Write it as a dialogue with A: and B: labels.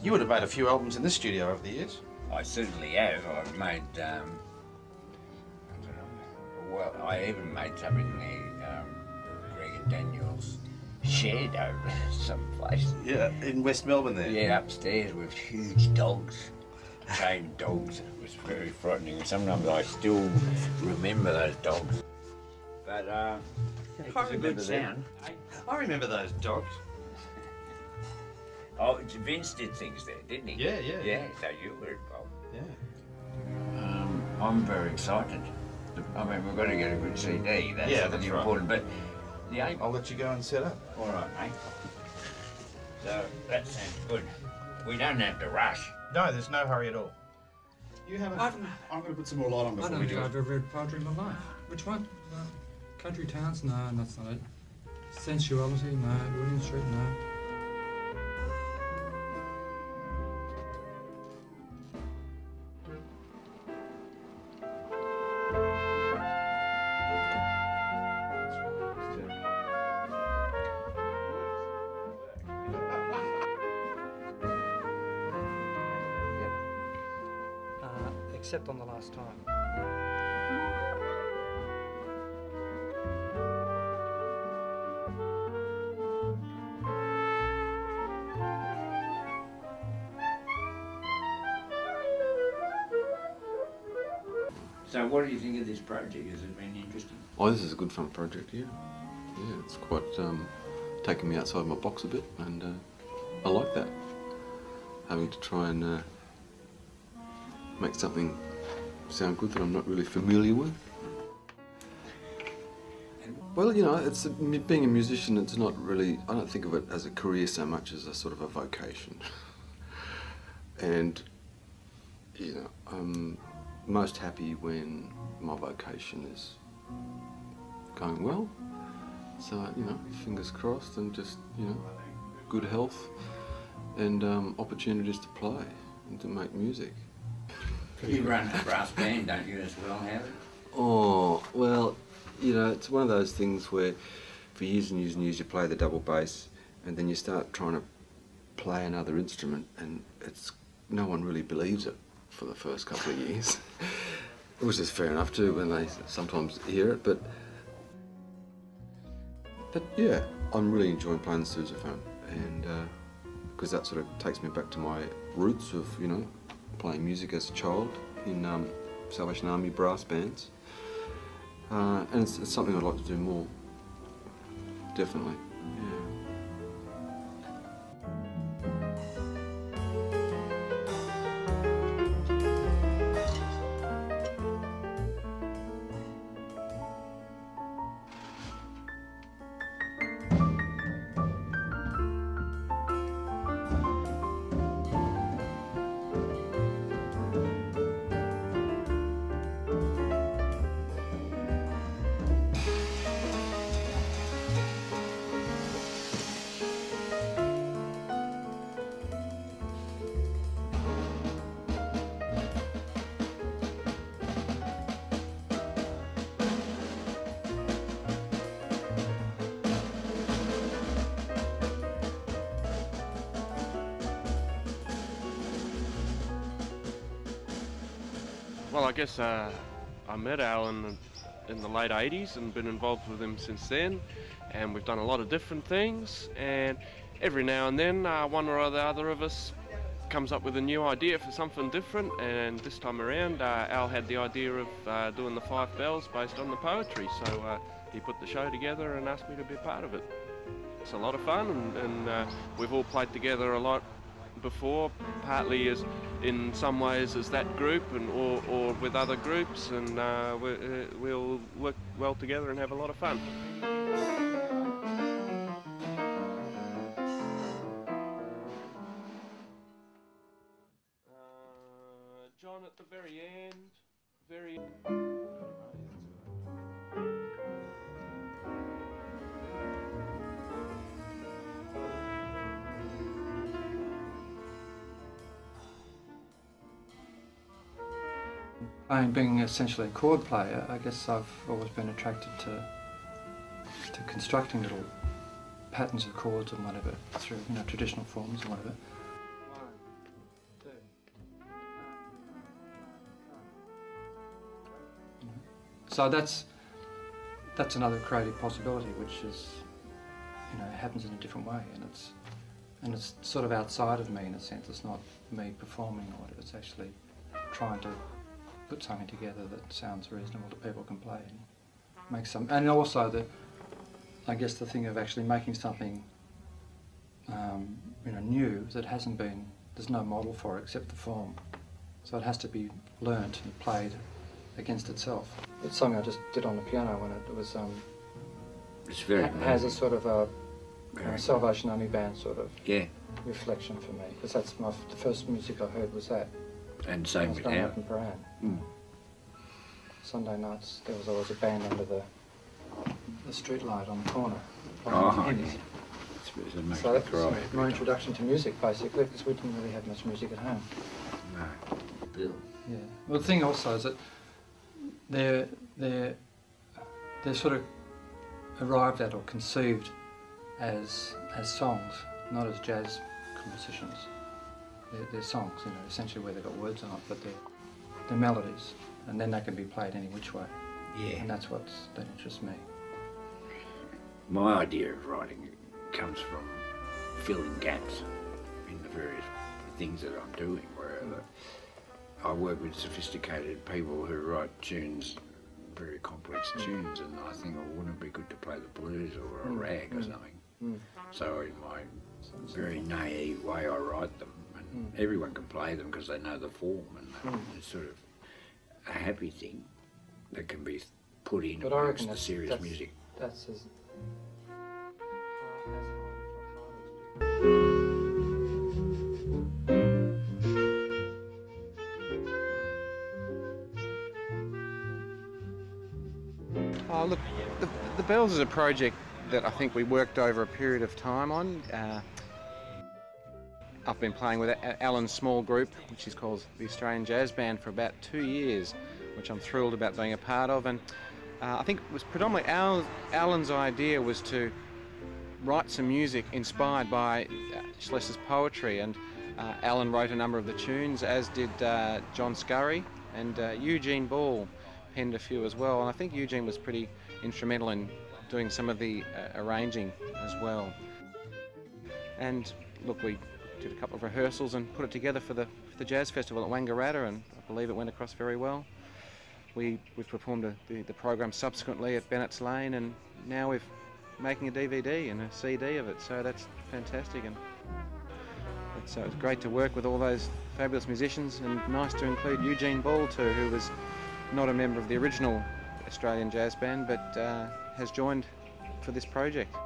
A: You would have made a few albums in this studio over the years.
B: I certainly have. I've made, I don't know, well, I even made some in the Greg and Daniel's shed over someplace.
A: Yeah, in West Melbourne there.
B: Yeah, upstairs with huge dogs, chained dogs. It was very frightening. Sometimes I still remember those dogs. But it was a good sound.
A: I remember those dogs.
B: Oh, Vince did things there, didn't he?
A: Yeah, yeah.
B: Yeah, so you were involved.
A: Yeah.
B: I'm very excited. I mean, we've got to get a good CD. That's important. But the aim.
A: I'll let you go and set up.
B: All right, mate. So that sounds good. We don't have to rush.
A: No, there's no hurry at all. You have
C: I'm going to put some more light on before we do it.
D: I've ever read poetry in my life. Which one? Country Towns? No, that's not it. Sensuality? No. William Street? No. Except on the last time.
B: So what do you think of this project? Has it been interesting?
E: Oh, this is a good fun project, yeah. Yeah, it's quite taking me outside my box a bit, and I like that. Having to try and make something sound good that I'm not really familiar with. Well, you know, it's being a musician, it's not really, I don't think of it as a career so much as a sort of a vocation. And, you know, I'm most happy when my vocation is going well. So, you know, fingers crossed, and just, you know, good health and opportunities to play and to make music.
B: You run a brass band, don't you, as well, Howard?
E: Oh, well, you know, it's one of those things where for years and years and years you play the double bass, and then you start trying to play another instrument, and no one really believes it for the first couple of years. Which is fair enough too, when they sometimes hear it, but yeah, I'm really enjoying playing the sousaphone, and because that sort of takes me back to my roots of, you know, playing music as a child in Salvation Army brass bands, and it's something I'd like to do more, definitely. Yeah.
F: Well, I guess I met Allan in the late 80s and been involved with him since then, and we've done a lot of different things, and every now and then one or the other of us comes up with a new idea for something different, and this time around Al had the idea of doing the 5 Bells based on the poetry, so he put the show together and asked me to be a part of it. It's a lot of fun, and we've all played together a lot before, partly as in some ways as that group, and or with other groups, and we'll work well together and have a lot of fun. John at the very end,
D: Being essentially a chord player, I guess I've always been attracted to constructing little patterns of chords and whatever through, you know, traditional forms and whatever. 1, So that's another creative possibility, which is, you know, happens in a different way, and it's sort of outside of me in a sense. It's not me performing or whatever. It's actually trying to put something together that sounds reasonable that people can play and make some. And also I guess the thing of actually making something, you know, new that hasn't been. There's no model for it except the form, so it has to be learnt and played against itself. It's something I just did on the piano when it was.
B: It's very
D: has a sort of a Salvation Army Band sort of reflection for me, because that's the first music I heard was that.
B: And same with
D: Allan Browne. Sunday nights there was always a band under the street light on the corner. So that was my introduction to music, basically, because we didn't really have much music at home.
B: No. Bill.
D: Yeah. Well, the thing also is that they're sort of arrived at or conceived as songs, not as jazz compositions. They're songs, you know, essentially where they've got words on it, but they're melodies, and then they can be played any which way.
B: Yeah.
D: And that interests me.
B: My idea of writing comes from filling gaps in the various things that I'm doing, where I work with sophisticated people who write tunes, very complex tunes, and I think, oh, wouldn't it be good to play the blues or a rag or something? So in my very naive way I write them, and everyone can play them because they know the form, and it's sort of a happy thing that can be put in amongst the serious music.
D: That's as
G: Oh, look, the Bells is a project that I think we worked over a period of time on. I've been playing with Allan's small group, which is called the Australian Jazz Band, for about 2 years, which I'm thrilled about being a part of. And I think it was predominantly Allan's idea was to write some music inspired by Schlesser's poetry, and Allan wrote a number of the tunes, as did John Scurry, and Eugene Ball penned a few as well, and I think Eugene was pretty instrumental in doing some of the arranging as well. And look, we did a couple of rehearsals and put it together for the Jazz Festival at Wangaratta, and I believe it went across very well. We've performed the program subsequently at Bennett's Lane, and now we're making a DVD and a CD of it, so that's fantastic. And it's great to work with all those fabulous musicians, and nice to include Eugene Ball too, who was not a member of the original Australian Jazz Band, but has joined for this project.